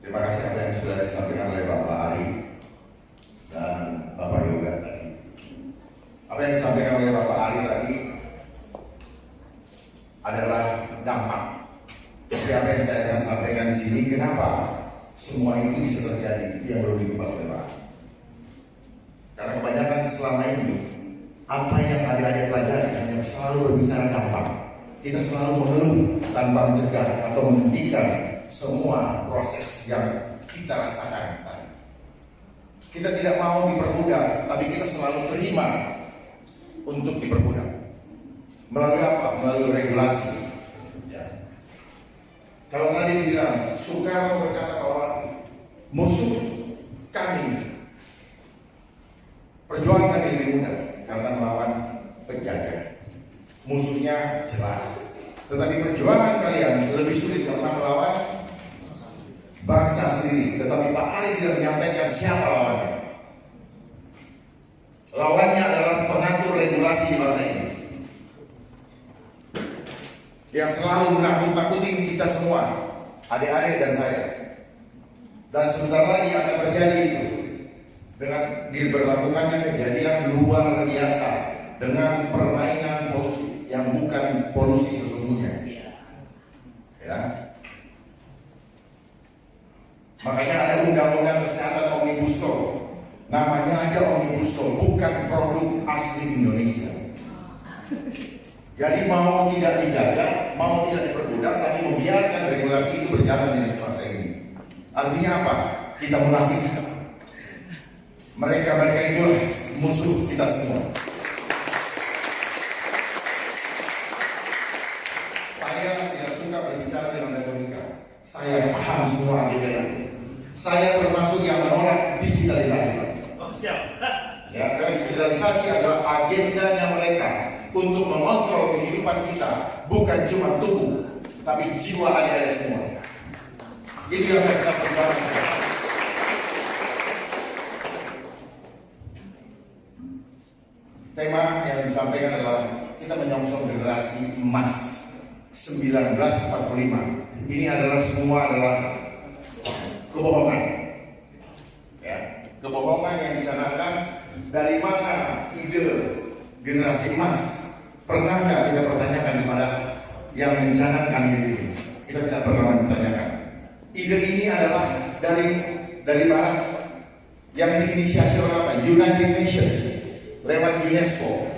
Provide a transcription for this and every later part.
Terima kasih apa yang sudah disampaikan oleh Bapak Ari dan Bapak Yoga tadi. Apa yang disampaikan oleh Bapak Ari tadi adalah dampak. Tapi apa yang saya akan sampaikan di sini, kenapa semua itu bisa terjadi, itu yang perlu dikupas oleh Pak. Karena kebanyakan selama ini apa yang adik-adik pelajari hanya selalu berbicara dampak. Kita selalu mengeluh tanpa mencegah atau menghentikan semua proses yang kita rasakan tadi. Kita tidak mau diperbudak, tapi kita selalu terima untuk diperbudak. Melalui apa? Melalui regulasi. Ya. Kalau tadi dibilang, Soekarno berkata bahwa musuh kami, perjuangan kami lebih mudah karena melawan penjajah. Musuhnya jelas, tetapi perjuangan kalian lebih sulit karena melawan bangsa sendiri. Tetapi Pak Ari tidak menyampaikan siapa lawannya. Lawannya adalah pengatur regulasi di bangsa ini, yang selalu menakut-nakuti kita semua, adik-adik dan saya. Dan sebentar lagi akan terjadi itu dengan diberlakukannya kejadian luar biasa dengan permainan polusi yang bukan polusi sesungguhnya. Ya. Makanya ada undang-undang kesehatan Omnibus Law. Namanya aja Omnibus Law, bukan produk asli Indonesia. Jadi mau tidak dijaga, mau tidak diperbudak, tapi membiarkan regulasi itu berjalan di bangsa ini. Artinya apa? Kita munafik. Mereka itulah musuh kita semua. Saya tidak suka berbicara dengan retorika. Saya paham semua agenda itu. Saya termasuk yang menolak digitalisasi. Ya, karena digitalisasi adalah agendanya mereka untuk mengontrol kehidupan kita, bukan cuma tubuh, tapi jiwa adik-adik semua. Itu yang saya sedang berbicara. Tema yang disampaikan adalah kita menyongsong generasi emas 1945. Ini adalah semua adalah kebohongan. Ya, kebohongan yang dicanangkan. Dari mana ide generasi emas? Pernahkah kita pertanyakan kepada yang mencanangkan ini? Kita tidak pernah menanyakan. Ide ini adalah dari barat yang diinisiasi oleh apa? United Nations lewat UNESCO.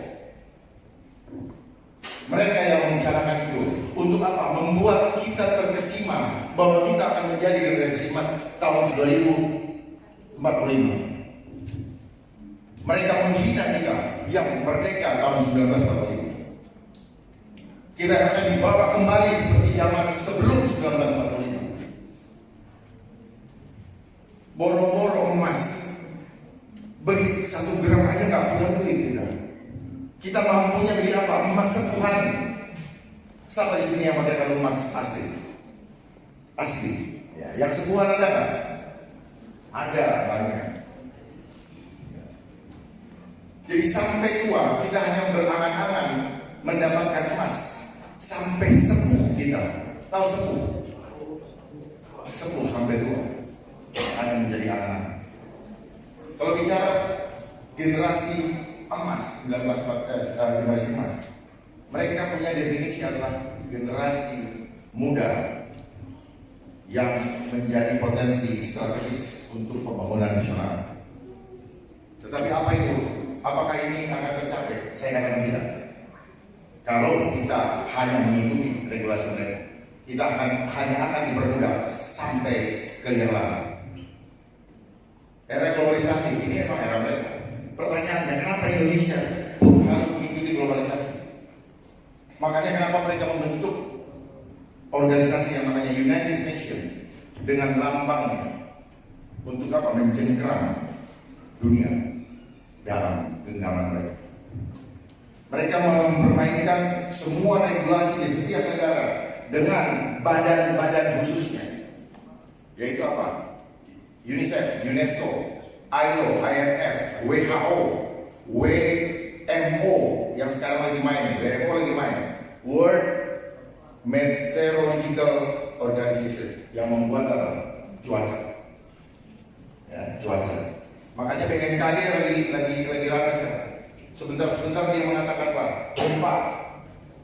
Mereka yang mencanangkan itu untuk apa? Membuat kita terkesima bahwa kita akan menjadi generasi emas tahun 2045. Mereka menghina kita yang merdeka tahun 1945. Kita akan dibawa kembali seperti zaman sebelum 1945. Boro-boro emas, beli 1 gram aja nggak punya duit kita. Kita mampunya beli apa? Emas sepuhan. Siapa di sini yang pakai emas asli? Asli. Ya, yang sepuhan ada nggak? Ada banyak. Jadi sampai tua kita hanya berangan-angan mendapatkan emas. Sampai sepuh kita, tahu sepuh? Sepuh sampai tua hanya menjadi anak. Kalau bicara generasi emas, generasi emas, mereka punya definisi adalah generasi muda yang menjadi potensi strategis untuk pembangunan nasional. Tetapi apa itu? Apakah ini akan tercapai? Saya katakan tidak. Kalau kita hanya mengikuti regulasi mereka, kita hanya akan diperbudak sampai ke liang lahat. Era globalisasi ini emang era mereka. Pertanyaannya, kenapa Indonesia pun harus mengikuti globalisasi? Makanya kenapa mereka membentuk organisasi yang namanya United Nations dengan lambangnya untuk apa? Mencengkeram dunia dalam genggaman mereka. Mereka mempermainkan semua regulasi di setiap negara dengan badan-badan khususnya, yaitu apa? UNICEF, UNESCO, ILO, IMF, WHO, WMO yang sekarang lagi main, WMO lagi main, World Meteorological Organization yang membuat apa? Cuaca. BMKG lagi ramai sekarang. Sebentar dia mengatakan Pak, gempa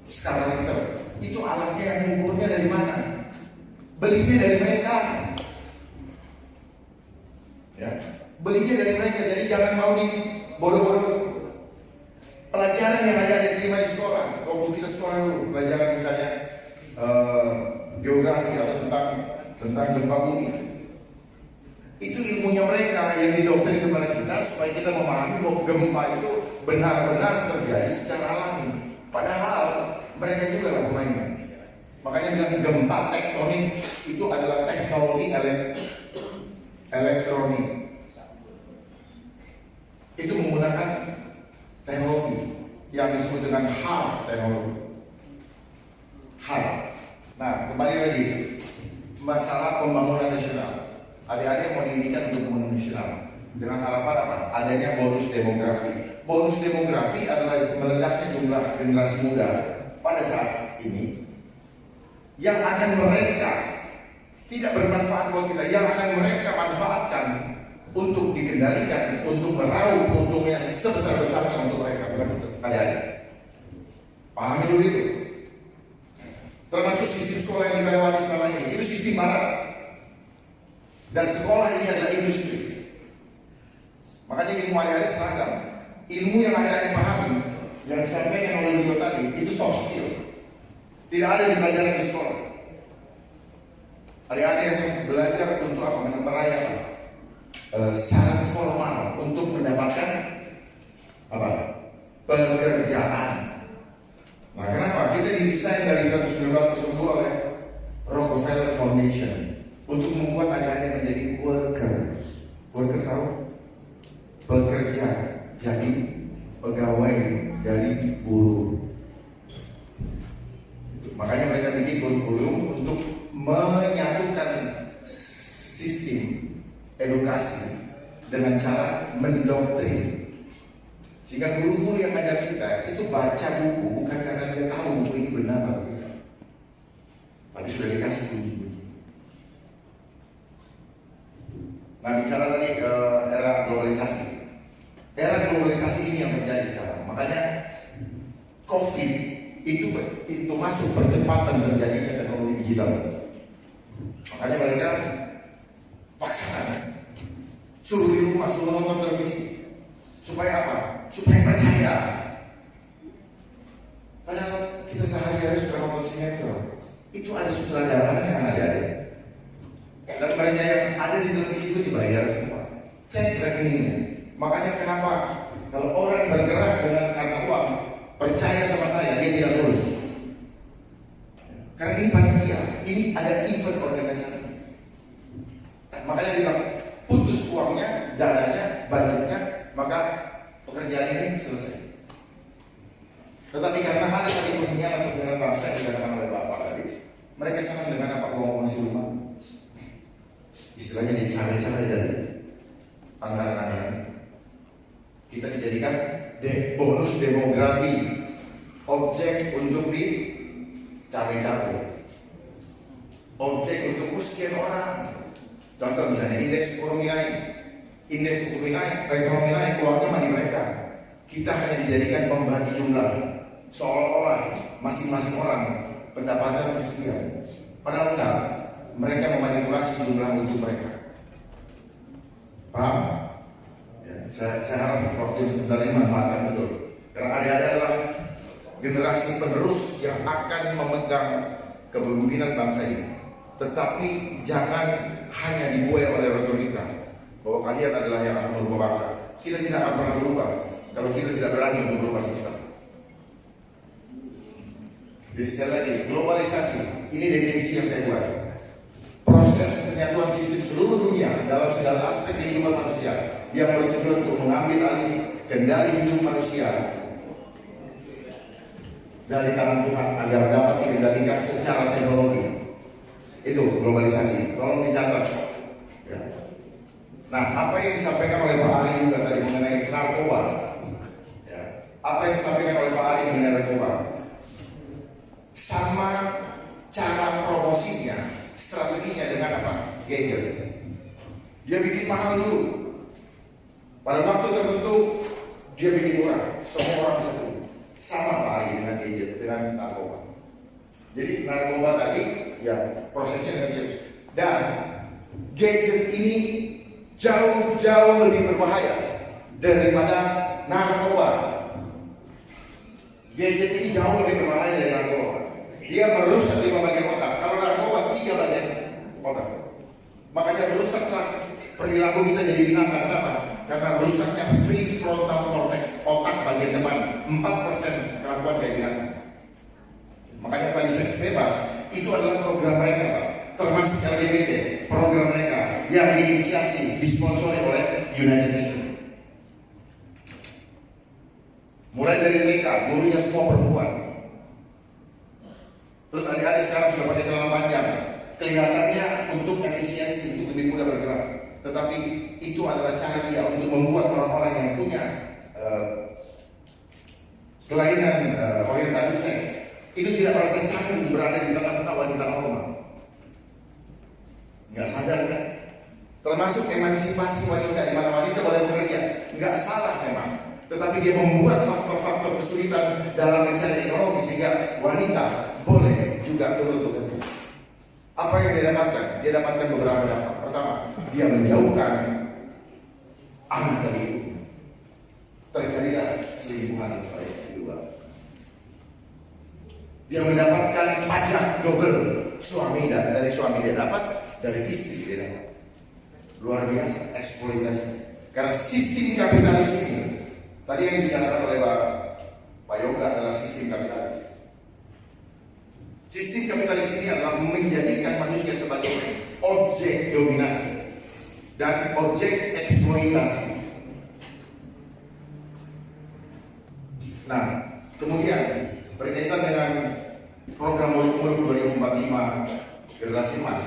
skala Richter. Itu alatnya yang mengukurnya dari mana? Belinya dari mereka. Ya, belinya dari mereka. Jadi jangan mau dibodoh-bodoh. Pelajaran yang ada diterima di sekolah, waktu kita sekolah dulu, pelajaran misalnya geografi atau tentang gempa bumi. Itu ilmunya mereka yang didoktrin kepada kita supaya kita memahami bahwa gempa itu benar-benar terjadi secara alami. Padahal mereka juga lah pemainnya. Makanya bilang gempa tektonik itu adalah teknologi elektronik. Itu menggunakan teknologi yang disebut dengan hard teknologi. Hard. Nah, kembali lagi masalah pembangunan nasional. Adik-adik mau diinginkan untuk pembangunan nasional dengan harapan apa? Adanya bonus demografi. Bonus demografi adalah meledaknya jumlah generasi muda pada saat ini yang akan mereka tidak bermanfaat buat kita, yang akan mereka manfaatkan untuk dikendalikan, untuk meraup untung yang sebesar-besarnya untuk mereka, bukan untuk adik-adik. Pahami dulu itu. Termasuk sistem sekolah yang kita lewati selama ini, itu sistem barat. Dan sekolah ini adalah industri. Makanya ilmu adik-adik seragam. Ilmu yang adik-adik pahami, yang disampaikan oleh beliau tadi, itu soft skill. Tidak ada di pelajaran di sekolah. Adik-adik hanya belajar untuk apa? Merayakan syarat formal untuk mendapatkan apa? Pekerjaan. Nah, kenapa? Kita didesain dari tahun 1910 oleh Rockefeller Foundation untuk membuat adik-adik menjadi worker. Worker tahu? Pekerja, jadi pegawai dari buruh. Makanya mereka bikin kurikulum untuk menyatukan sistem edukasi dengan cara mendoktrin. Sehingga guru-guru yang ngajar kita itu baca buku bukan karena dia tahu buku ini benar atau tidak, tapi sudah dikasih kunci-kunci. Nah, bicara tadi era globalisasi. Era globalisasi ini yang terjadi sekarang. Makanya COVID itu masuk percepatan terjadinya teknologi digital. Makanya mereka paksakan suruh di rumah, suruh nonton televisi. Supaya apa? Supaya percaya. Padahal kita sehari-hari sudah nonton sinetron. Itu ada sutradaranya yang ada. Dan mereka yang ada di televisi itu dibayar semua. Cek rekeningnya. Makanya kenapa kalau orang bergerak dengan karena uang, percaya sama saya, dia tidak lulus. Karena ini panitia, ini ada event organisasi. Makanya dia bilang, putus uangnya, dananya, budgetnya, maka pekerjaan ini selesai. Tetapi karena ada tadi pengkhianatan bangsa yang dikatakan oleh Bapak tadi, mereka sama dengan apa uang masih rumah. Istilahnya dicari-cari dari anggaran-anggaran. Kita dijadikan bonus demografi, objek untuk dicari-cari, objek untuk sekian orang. Contoh misalnya indeks ekonomi naik, ekonomi naik, uangnya mandi mereka. Kita hanya dijadikan pembagi jumlah, seolah-olah masing-masing orang pendapatan sekian. Padahal enggak, mereka memanipulasi jumlah untuk mereka. Paham? Saya harap waktu sebentar ini manfaatkan betul. Karena adik-adik adalah generasi penerus yang akan memegang kepemimpinan bangsa ini. Tetapi jangan hanya dibuai oleh retorika bahwa kalian adalah yang akan merubah bangsa. Kita tidak akan pernah berubah kalau kita tidak berani untuk berubah sistem. Jadi sekali lagi, globalisasi ini definisi yang saya buat. Proses penyatuan sistem seluruh dunia dalam segala aspek kehidupan manusia yang bertujuan untuk mengambil alih kendali hidup manusia dari tangan Tuhan agar dapat dikendalikan secara teknologi. Itu globalisasi. Tolong dicatat. Ya. Nah, apa yang disampaikan oleh Pak Ari juga tadi mengenai narkoba, ya. Apa yang disampaikan oleh Pak Ari mengenai narkoba, sama cara promosinya, strateginya dengan apa? Gadget. Dia bikin mahal dulu. Pada waktu tertentu dia bikin murah, semua orang bisa beli. Sama pari dengan gadget, dengan narkoba. Jadi narkoba tadi ya prosesnya dengan gadget. Dan gadget ini jauh lebih berbahaya daripada narkoba. Gadget ini jauh lebih berbahaya dari narkoba. Dia merusak 5 bagian otak. Kalau narkoba 3 bagian otak. Makanya merusaklah perilaku kita jadi binatang. Kenapa? Karena rusaknya prefrontal cortex, otak bagian depan. 4% kelakuan kayak binatang. Makanya tadi seks bebas itu adalah program mereka, Pak. Termasuk LGBT, program mereka yang diinisiasi, disponsori oleh United Nations. Mulai dari mereka, gurunya semua perempuan. Terus adik-adik sekarang sudah pakai celana panjang. Kelihatannya untuk efisiensi, untuk lebih mudah bergerak. Tetapi itu adalah cara dia untuk membuat orang-orang yang punya kelainan orientasi seks itu tidak merasa canggung berada di tengah-tengah wanita normal. Nggak sadar kan? Termasuk emansipasi wanita, di mana wanita boleh bekerja. Nggak salah memang. Tetapi dia membuat faktor-faktor kesulitan dalam mencari ekonomi sehingga wanita boleh juga turut bekerja. Apa yang dia dapatkan? Dia dapatkan beberapa dampak. Pertama, dia menjauhkan anak dari ibunya. Terjadilah selingkuhan dan sebagainya. Kedua, dia mendapatkan pajak double dari suami dia dapat, dari istri dia dapat. Luar biasa, eksploitasi. Karena sistem kapitalis ini, tadi yang dibicarakan oleh Pak Yoga adalah sistem kapitalis. Sistem kapitalis ini adalah menjadikan manusia sebagai objek dominasi dan objek eksploitasi. Nah, kemudian berkaitan dengan program Muluk 2045 Generasi Emas,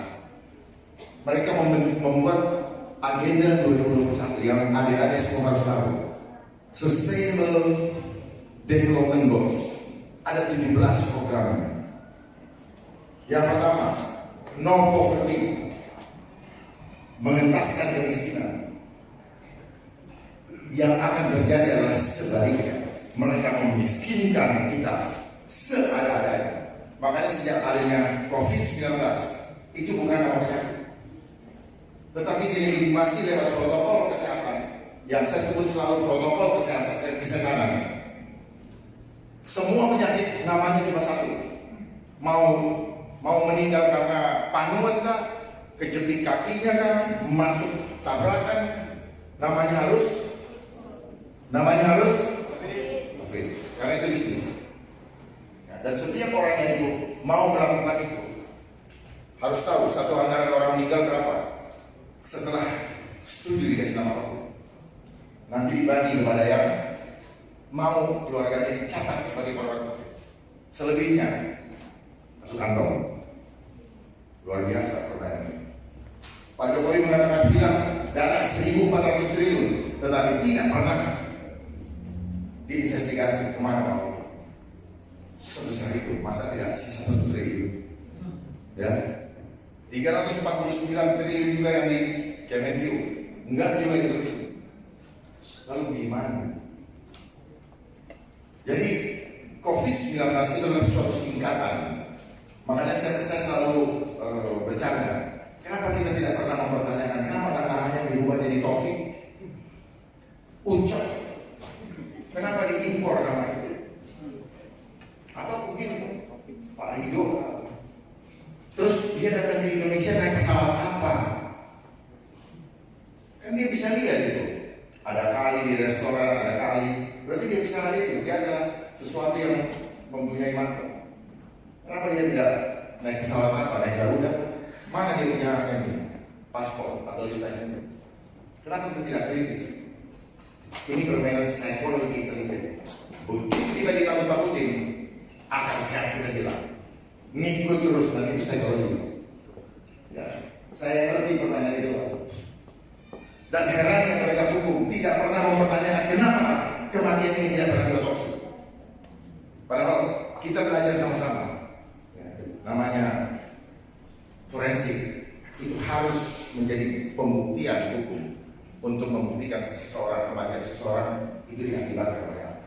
mereka membuat agenda 2021 yang adik-adik semua harus tahu. Sustainable Development Goals. Ada 17 programnya. Yang pertama, no poverty, mengentaskan kemiskinan. Yang akan terjadi adalah sebaliknya, mereka memiskinkan kita seada-adanya. Makanya sejak adanya COVID-19 itu bukan nama penyakit, tetapi dilegitimasi lewat protokol kesehatan yang saya sebut selalu protokol kesehatan. Semua penyakit namanya cuma satu. Mau meninggal karena panuan kah, kejepit kakinya kah, masuk tabrakan, namanya harus COVID. Karena itu bisnis. Dan setiap orang yang itu mau melakukan itu harus tahu satu anggaran orang meninggal berapa setelah studi dikasih nama COVID. Nanti dibagi kepada yang mau keluarganya dicatat sebagai korban COVID. Selebihnya masuk kantong. Luar biasa permainan ini. Pak Jokowi mengatakan hilang dana 1.400 triliun, tetapi tidak pernah diinvestigasi kemana. Sebesar itu, masa tidak sisa 1 triliun? Ya, 349 triliun juga yang di Kemenq, enggak juga itu. Lalu gimana? Jadi COVID-19 itu adalah suatu singkatan. Makanya saya selalu bercanda. Kenapa kita tidak pernah mempertanyakan kenapa namanya dirubah jadi Taufik, Ucok? Kenapa diimpor namanya? Atau mungkin Pak Ridho? Terus dia datang ke Indonesia naik pesawat apa? Kan dia bisa lihat itu. Ada kali di restoran, ada kali. Berarti dia bisa lihat itu. Dia adalah sesuatu yang mempunyai mata. Kenapa dia tidak naik pesawat apa, naik Garuda? Mana dia punya ini, paspor atau list SNP? Kenapa itu tidak kritis? Ini permainan psikologi intelijen. Begitu kita ditakut-takutin, akan siap kita bilang ngikut terus, nanti itu psikologi. Ya, saya ngerti pertanyaan itu, Pak. Dan herannya mereka hukum tidak pernah mempertanyakan kenapa kematian ini tidak pernah diotopsi. Padahal kita belajar sama-sama. Namanya forensik itu harus menjadi pembuktian hukum untuk membuktikan kematian seseorang itu diakibatkan oleh apa.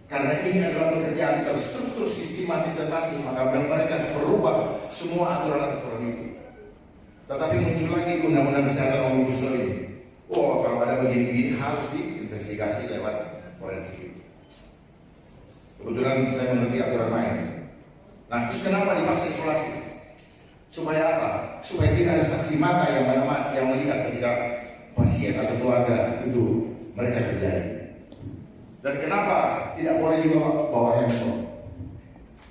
Karena ini adalah pekerjaan terstruktur, sistematis dan masif, maka mereka harus merubah semua aturan-aturan itu. Tetapi muncul lagi di Undang-Undang Kesehatan Omnibus Law ini. Oh, kalau ada begini-begini harus diinvestigasi lewat forensik. Kebetulan saya mengerti aturan main. Nah, terus kenapa dipaksa isolasi? Supaya apa? Supaya tidak ada saksi mata yang melihat ketika pasien atau keluarga itu mereka terjadi. Dan kenapa tidak boleh juga bawa handphone?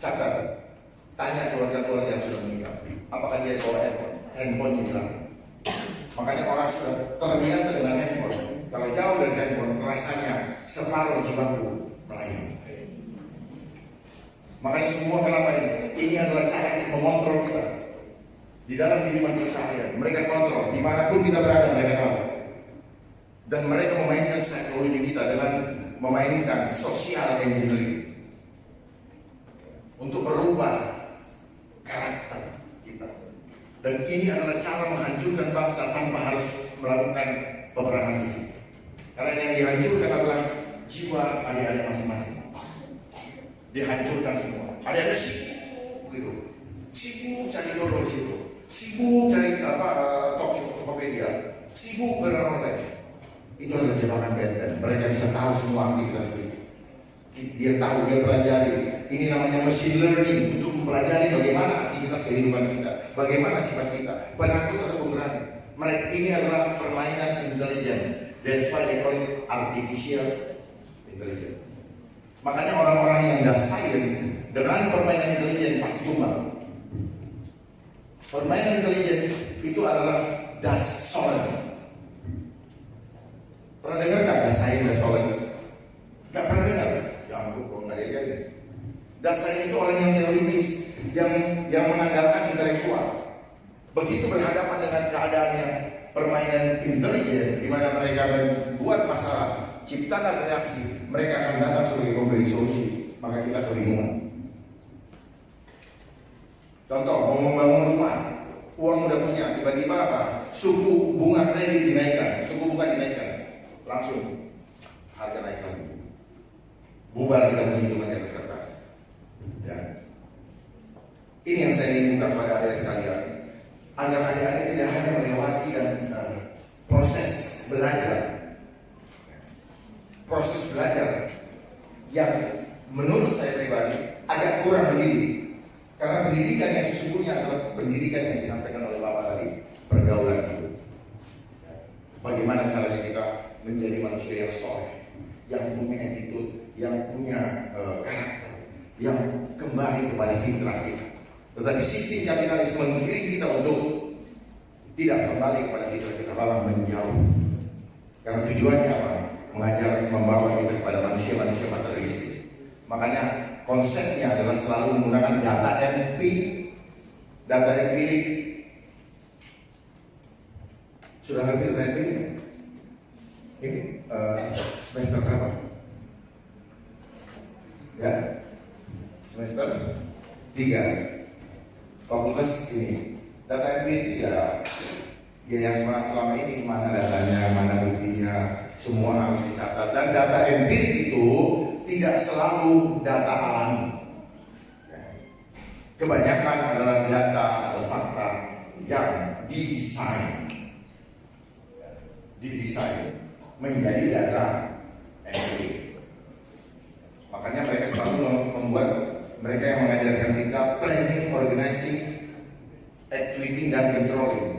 Catat, tanya keluarga-keluarga yang sudah meninggal, apakah dia bawa handphone? Handphone hilang. Makanya orang sudah terbiasa dengan handphone. Kalau jauh dari handphone, rasanya separuh jiwaku melayang. Makanya semua kenapa ini? Ini adalah cara untuk mengontrol kita di dalam kehidupan kita sehari-hari. Mereka kontrol dimanapun kita berada, mereka tahu. Dan mereka memainkan psikologi kita dengan memainkan social engineering untuk merubah karakter kita. Dan ini adalah cara menghancurkan bangsa tanpa harus melakukan peperangan fisik. Karena yang dihancurkan adalah jiwa adik-adik masing-masing. Dihancurkan semua. Adik-adik sibuk gitu, sibuk cari jodoh di situ, sibuk cari Tokopedia, sibuk beroleh. Itu adalah jebakan benteng. Mereka bisa tahu semua aktivitas kita. Dia tahu, dia pelajari. Ini namanya machine learning untuk mempelajari bagaimana aktivitas kehidupan kita, bagaimana sifat kita, penakut atau pemberani. Mereka ini adalah permainan intelijen. That's why they call it artificial intelligence. Makanya orang-orang yang dasar dengan permainan intelijen pasti tumbang. Permainan intelijen itu adalah dasolen. Pernah dengar nggak dasain dasolen? Nggak pernah dengar? Ya ampun, kok nggak diajarin. Dasain itu orang yang teoritis, yang mengandalkan intelektual. Begitu berhadapan dengan keadaan yang permainan intelijen, di mana mereka membuat masalah, ciptakan reaksi, mereka akan datang sebagai pemberi solusi. Maka kita kebingungan. Contoh, mau membangun rumah, uang udah punya, tiba-tiba apa? Suku bunga kredit dinaikkan, suku bunga dinaikkan, langsung harga naik lagi. Bubar kita punya hitungan di atas kertas. Ya. Ini yang saya ingin buka kepada adik-adik sekalian, agar adik-adik tidak hanya melewati dan proses belajar yang menurut saya pribadi agak kurang mendidik. Karena pendidikan yang sesungguhnya adalah pendidikan yang disampaikan oleh Bapak tadi, pergaulan itu. Bagaimana caranya kita menjadi manusia yang soleh, yang punya attitude, yang punya karakter, yang kembali kepada fitrah kita. Tetapi sistem kapitalis mengiring kita untuk tidak kembali kepada fitrah kita, malah menjauh. Karena tujuannya apa? Mengajar, membawa kita kepada manusia-manusia materialistis. Makanya konsepnya adalah selalu menggunakan data empirik. Data empirik sudah hampir empirik. Ini semester berapa? Ya, semester 3. Fakultas ini data empirik ya yang selama ini mana datanya, mana buktinya, semua harus dicatat. Dan data empirik itu tidak selalu data alami. Kebanyakan adalah data atau fakta yang didesain menjadi data empirik. Makanya mereka selalu membuat, mereka yang mengajarkan kita planning, organizing, activating dan controlling.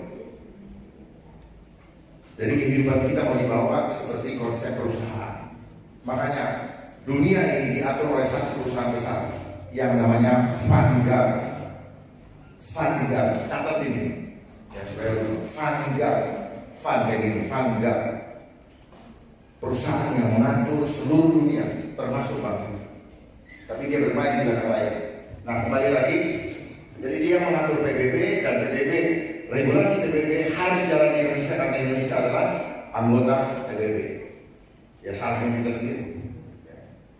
Jadi kehidupan kita mau dibawa seperti konsep perusahaan. Makanya dunia ini diatur oleh satu perusahaan besar yang namanya Vanguard. Catat ini ya supaya Vanguard. Perusahaan yang mengatur seluruh dunia termasuk bangsa. Tapi dia bermain di belakang layar. Nah, kembali lagi, jadi dia mengatur PBB dan PBB, regulasi PBB harus jalan di Indonesia karena Indonesia adalah anggota PBB. Ya salahnya kita sendiri.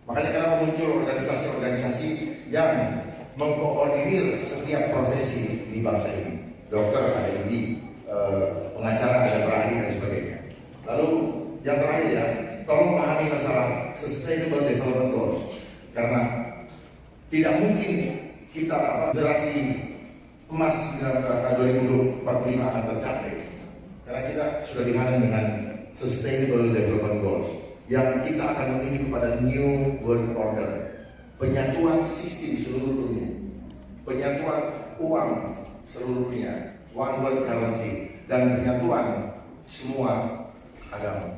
Makanya kenapa muncul organisasi-organisasi yang mengkoordinir setiap profesi di bangsa ini. Dokter ada ini, pengacara ada berani dan sebagainya. Yang terakhir ya, tolong pahami masalah Sustainable Development Goals, karena tidak mungkin kita generasi emas 2045 akan tercapai karena kita sudah dihalang dengan Sustainable Development Goals yang kita akan menuju kepada New World Order, penyatuan sistem seluruh dunia, penyatuan uang seluruh dunia, one world currency, dan penyatuan semua agama,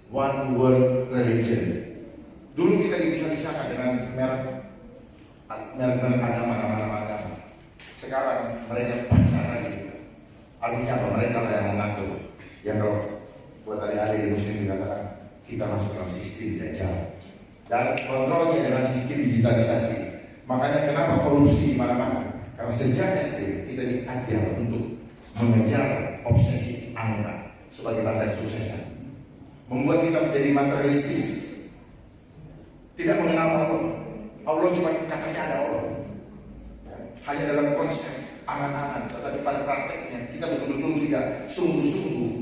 one world religion. Dulu kita dipisah-pisahkan dengan merek agama, nama-nama agama. Sekarang mereka paksa lagi. Artinya apa? Mereka lah yang mengatur. Yang kalau buat adik-adik di muslim dikatakan kita masuk dalam sistem dajjal dan kontrolnya dengan sistem digitalisasi. Makanya kenapa korupsi di mana-mana? Karena sejak SD kita diajar untuk mengejar obsesi angka sebagai tanda kesuksesan, membuat kita menjadi materialistis, tidak mengenal Allah. Allah cuma katanya ada Allah, hanya dalam konsep angan-angan, tetapi pada prakteknya kita betul-betul tidak sungguh-sungguh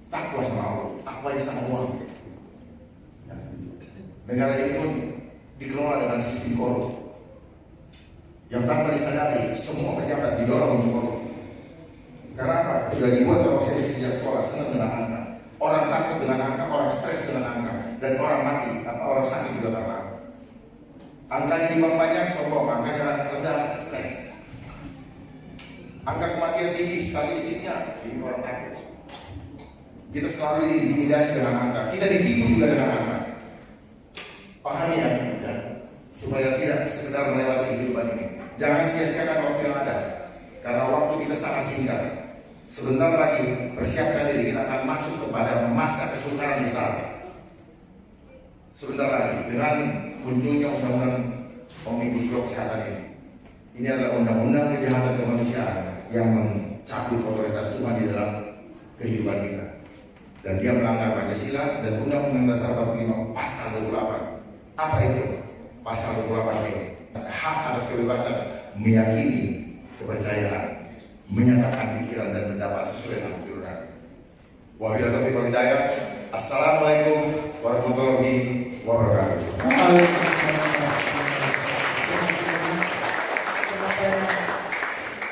takwa sama Allah, takwanya sama uang. Negara ini pun dikelola dengan sistem korup yang tanpa disadari semua pejabat didorong untuk korup. Karena apa? Sudah dibuat obsesi sejak sekolah, senang dengan angka. Orang takut dengan angka, orang stres dengan angka, dan orang mati, orang sakit juga karena angka. Angkanya di bank banyak, sombong. Angkanya rendah, stres. Angka kematian tinggi, statistiknya, jadi orang takut. Kita selalu diintimidasi dengan angka, kita ditipu juga dengan angka. Pahami ya, supaya tidak sekedar melewati kehidupan ini. Jangan sia-siakan waktu yang ada, karena waktu kita sangat singkat. Sebentar lagi persiapkan diri, kita akan masuk kepada masa kesukaran besar. Sebentar lagi dengan munculnya undang-undang Omnibus Law kesehatan ini. Ini adalah undang-undang kejahatan kemanusiaan yang mencabut otoritas Tuhan di dalam kehidupan kita. Dan dia melanggar Pancasila dan Undang-Undang Dasar 45 pasal 28. Apa itu? Pasal 28 ini hak atas kebebasan meyakini kepercayaan, menyatakan pikiran dan pendapat sesuai dengan keturunan. Wabillahi taufiq wal hidayah. Assalamualaikum warahmatullahi wabarakatuh.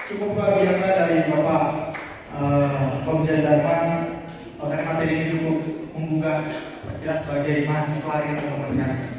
Cukup luar biasa dari Bapak Komjen Dharma. Rasanya materi ini cukup menggugah kita sebagai mahasiswa yang teman-teman sekalian.